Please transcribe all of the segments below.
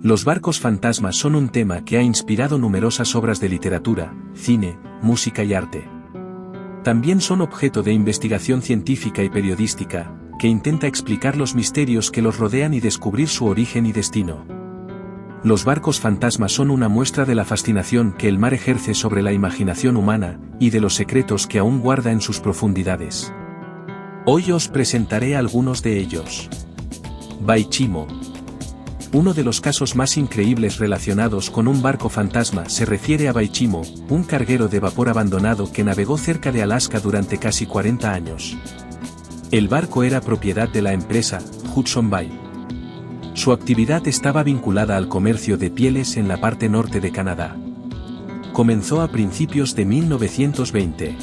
Los barcos fantasma son un tema que ha inspirado numerosas obras de literatura, cine, música y arte. También son objeto de investigación científica y periodística, que intenta explicar los misterios que los rodean y descubrir su origen y destino. Los barcos fantasma son una muestra de la fascinación que el mar ejerce sobre la imaginación humana, y de los secretos que aún guarda en sus profundidades. Hoy os presentaré algunos de ellos. Baichimo. Uno de los casos más increíbles relacionados con un barco fantasma se refiere a Baichimo, un carguero de vapor abandonado que navegó cerca de Alaska durante casi 40 años. El barco era propiedad de la empresa Hudson Bay. Su actividad estaba vinculada al comercio de pieles en la parte norte de Canadá. Comenzó a principios de 1920.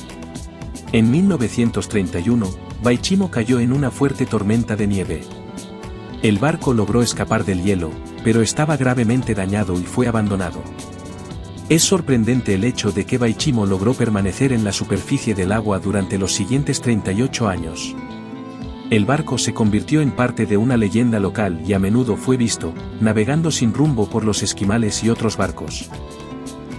En 1931, Baichimo cayó en una fuerte tormenta de nieve. El barco logró escapar del hielo, pero estaba gravemente dañado y fue abandonado. Es sorprendente el hecho de que Baichimo logró permanecer en la superficie del agua durante los siguientes 38 años. El barco se convirtió en parte de una leyenda local y a menudo fue visto, navegando sin rumbo por los esquimales y otros barcos.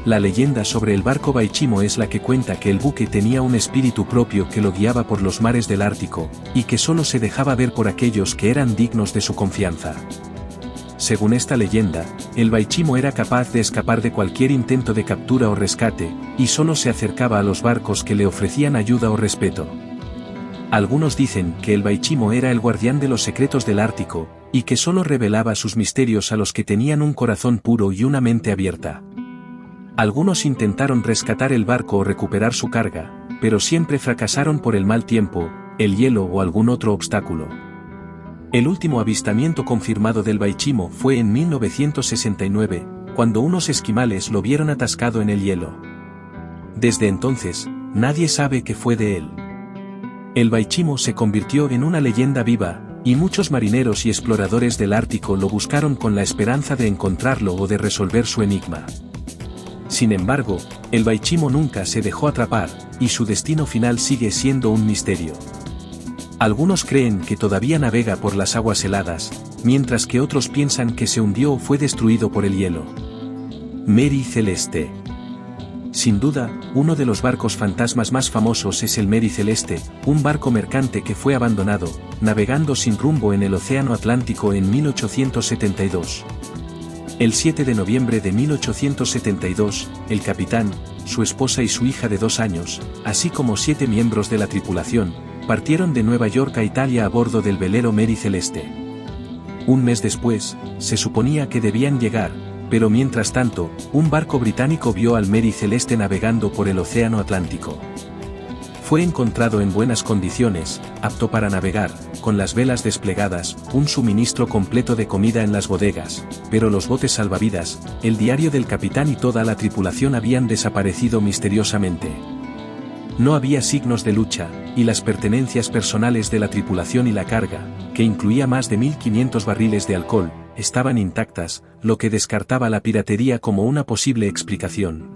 La leyenda sobre el barco Baichimo es la que cuenta que el buque tenía un espíritu propio que lo guiaba por los mares del Ártico, y que solo se dejaba ver por aquellos que eran dignos de su confianza. Según esta leyenda, el Baichimo era capaz de escapar de cualquier intento de captura o rescate, y solo se acercaba a los barcos que le ofrecían ayuda o respeto. Algunos dicen que el Baichimo era el guardián de los secretos del Ártico, y que solo revelaba sus misterios a los que tenían un corazón puro y una mente abierta. Algunos intentaron rescatar el barco o recuperar su carga, pero siempre fracasaron por el mal tiempo, el hielo o algún otro obstáculo. El último avistamiento confirmado del Baichimo fue en 1969, cuando unos esquimales lo vieron atascado en el hielo. Desde entonces, nadie sabe qué fue de él. El Baichimo se convirtió en una leyenda viva, y muchos marineros y exploradores del Ártico lo buscaron con la esperanza de encontrarlo o de resolver su enigma. Sin embargo, el Baichimo nunca se dejó atrapar, y su destino final sigue siendo un misterio. Algunos creen que todavía navega por las aguas heladas, mientras que otros piensan que se hundió o fue destruido por el hielo. Mary Celeste. Sin duda, uno de los barcos fantasmas más famosos es el Mary Celeste, un barco mercante que fue abandonado, navegando sin rumbo en el Océano Atlántico en 1872. El 7 de noviembre de 1872, el capitán, su esposa y su hija de 2 años, así como 7 miembros de la tripulación, partieron de Nueva York a Italia a bordo del velero Mary Celeste. Un mes después, se suponía que debían llegar, pero mientras tanto, un barco británico vio al Mary Celeste navegando por el Océano Atlántico. Fue encontrado en buenas condiciones, apto para navegar, con las velas desplegadas, un suministro completo de comida en las bodegas, pero los botes salvavidas, el diario del capitán y toda la tripulación habían desaparecido misteriosamente. No había signos de lucha, y las pertenencias personales de la tripulación y la carga, que incluía más de 1.500 barriles de alcohol, estaban intactas, lo que descartaba la piratería como una posible explicación.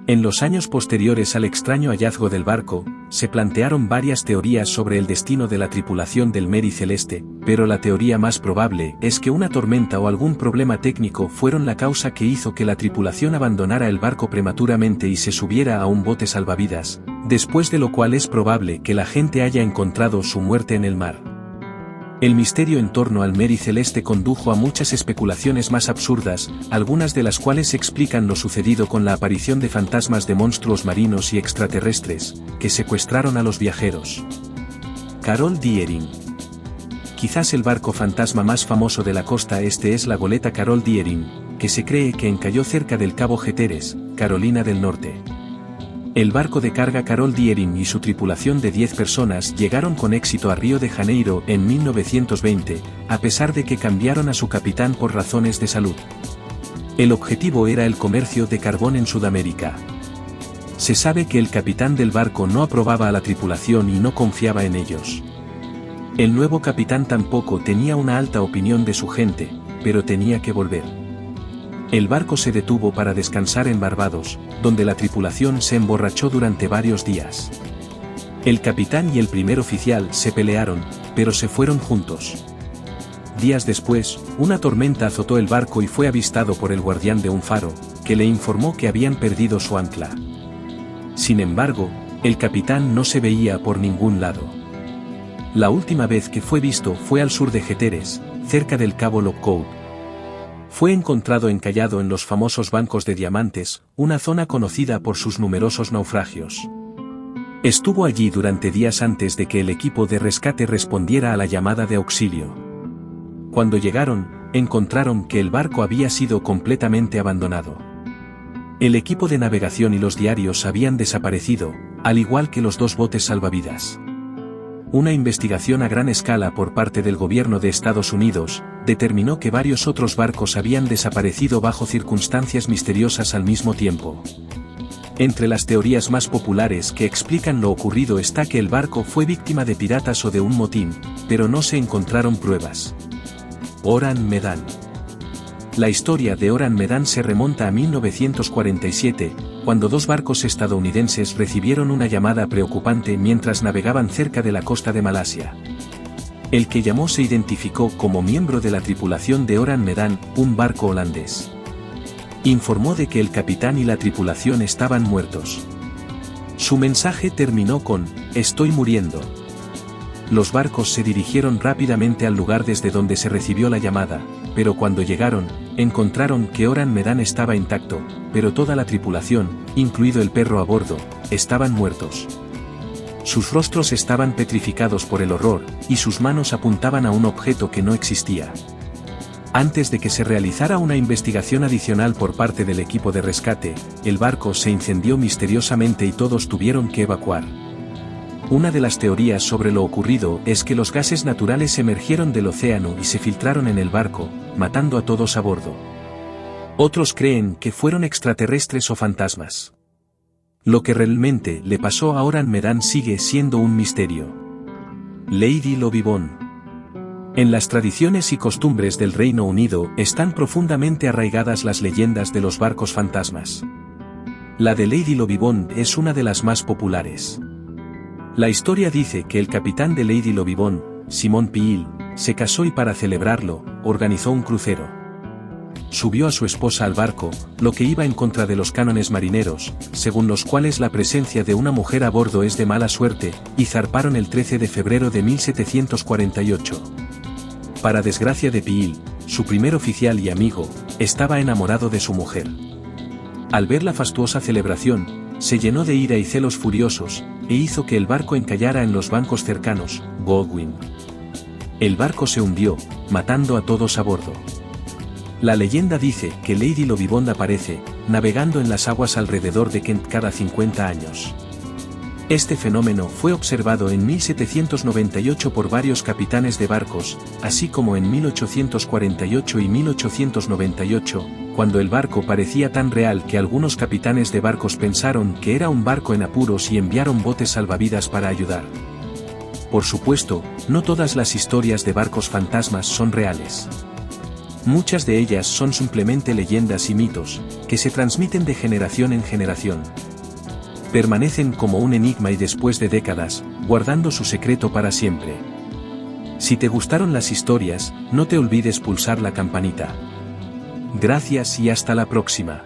En los años posteriores al extraño hallazgo del barco, se plantearon varias teorías sobre el destino de la tripulación del Mary Celeste, pero la teoría más probable es que una tormenta o algún problema técnico fueron la causa que hizo que la tripulación abandonara el barco prematuramente y se subiera a un bote salvavidas, después de lo cual es probable que la gente haya encontrado su muerte en el mar. El misterio en torno al Mary Celeste condujo a muchas especulaciones más absurdas, algunas de las cuales explican lo sucedido con la aparición de fantasmas de monstruos marinos y extraterrestres, que secuestraron a los viajeros. Carol Deering. Quizás el barco fantasma más famoso de la costa este es la goleta Carol Deering, que se cree que encalló cerca del Cabo Hatteras, Carolina del Norte. El barco de carga Carol Deering y su tripulación de 10 personas llegaron con éxito a Río de Janeiro en 1920, a pesar de que cambiaron a su capitán por razones de salud. El objetivo era el comercio de carbón en Sudamérica. Se sabe que el capitán del barco no aprobaba a la tripulación y no confiaba en ellos. El nuevo capitán tampoco tenía una alta opinión de su gente, pero tenía que volver. El barco se detuvo para descansar en Barbados, donde la tripulación se emborrachó durante varios días. El capitán y el primer oficial se pelearon, pero se fueron juntos. Días después, una tormenta azotó el barco y fue avistado por el guardián de un faro, que le informó que habían perdido su ancla. Sin embargo, el capitán no se veía por ningún lado. La última vez que fue visto fue al sur de Géteres, cerca del cabo Lookout. Fue encontrado encallado en los famosos bancos de diamantes, una zona conocida por sus numerosos naufragios. Estuvo allí durante días antes de que el equipo de rescate respondiera a la llamada de auxilio. Cuando llegaron, encontraron que el barco había sido completamente abandonado. El equipo de navegación y los diarios habían desaparecido, al igual que los 2 botes salvavidas. Una investigación a gran escala por parte del gobierno de Estados Unidos determinó que varios otros barcos habían desaparecido bajo circunstancias misteriosas al mismo tiempo. Entre las teorías más populares que explican lo ocurrido está que el barco fue víctima de piratas o de un motín, pero no se encontraron pruebas. Oran Medan. La historia de Oran Medan se remonta a 1947, cuando 2 barcos estadounidenses recibieron una llamada preocupante mientras navegaban cerca de la costa de Malasia. El que llamó se identificó como miembro de la tripulación de Oran Medan, un barco holandés. Informó de que el capitán y la tripulación estaban muertos. Su mensaje terminó con: "Estoy muriendo". Los barcos se dirigieron rápidamente al lugar desde donde se recibió la llamada, pero cuando llegaron, encontraron que Oran Medan estaba intacto, pero toda la tripulación, incluido el perro a bordo, estaban muertos. Sus rostros estaban petrificados por el horror, y sus manos apuntaban a un objeto que no existía. Antes de que se realizara una investigación adicional por parte del equipo de rescate, el barco se incendió misteriosamente y todos tuvieron que evacuar. Una de las teorías sobre lo ocurrido es que los gases naturales emergieron del océano y se filtraron en el barco, matando a todos a bordo. Otros creen que fueron extraterrestres o fantasmas. Lo que realmente le pasó a Oran Medan sigue siendo un misterio. Lady Lovibond. En las tradiciones y costumbres del Reino Unido están profundamente arraigadas las leyendas de los barcos fantasmas. La de Lady Lovibond es una de las más populares. La historia dice que el capitán de Lady Lovibond, Simon Peel, se casó y para celebrarlo, organizó un crucero. Subió a su esposa al barco, lo que iba en contra de los cánones marineros, según los cuales la presencia de una mujer a bordo es de mala suerte, y zarparon el 13 de febrero de 1748. Para desgracia de Peel, su primer oficial y amigo, estaba enamorado de su mujer. Al ver la fastuosa celebración, se llenó de ira y celos furiosos, e hizo que el barco encallara en los bancos cercanos, Godwin. El barco se hundió, matando a todos a bordo. La leyenda dice que Lady Lovibond aparece, navegando en las aguas alrededor de Kent cada 50 años. Este fenómeno fue observado en 1798 por varios capitanes de barcos, así como en 1848 y 1898, cuando el barco parecía tan real que algunos capitanes de barcos pensaron que era un barco en apuros y enviaron botes salvavidas para ayudar. Por supuesto, no todas las historias de barcos fantasmas son reales. Muchas de ellas son simplemente leyendas y mitos, que se transmiten de generación en generación. Permanecen como un enigma y después de décadas, guardando su secreto para siempre. Si te gustaron las historias, no te olvides pulsar la campanita. Gracias y hasta la próxima.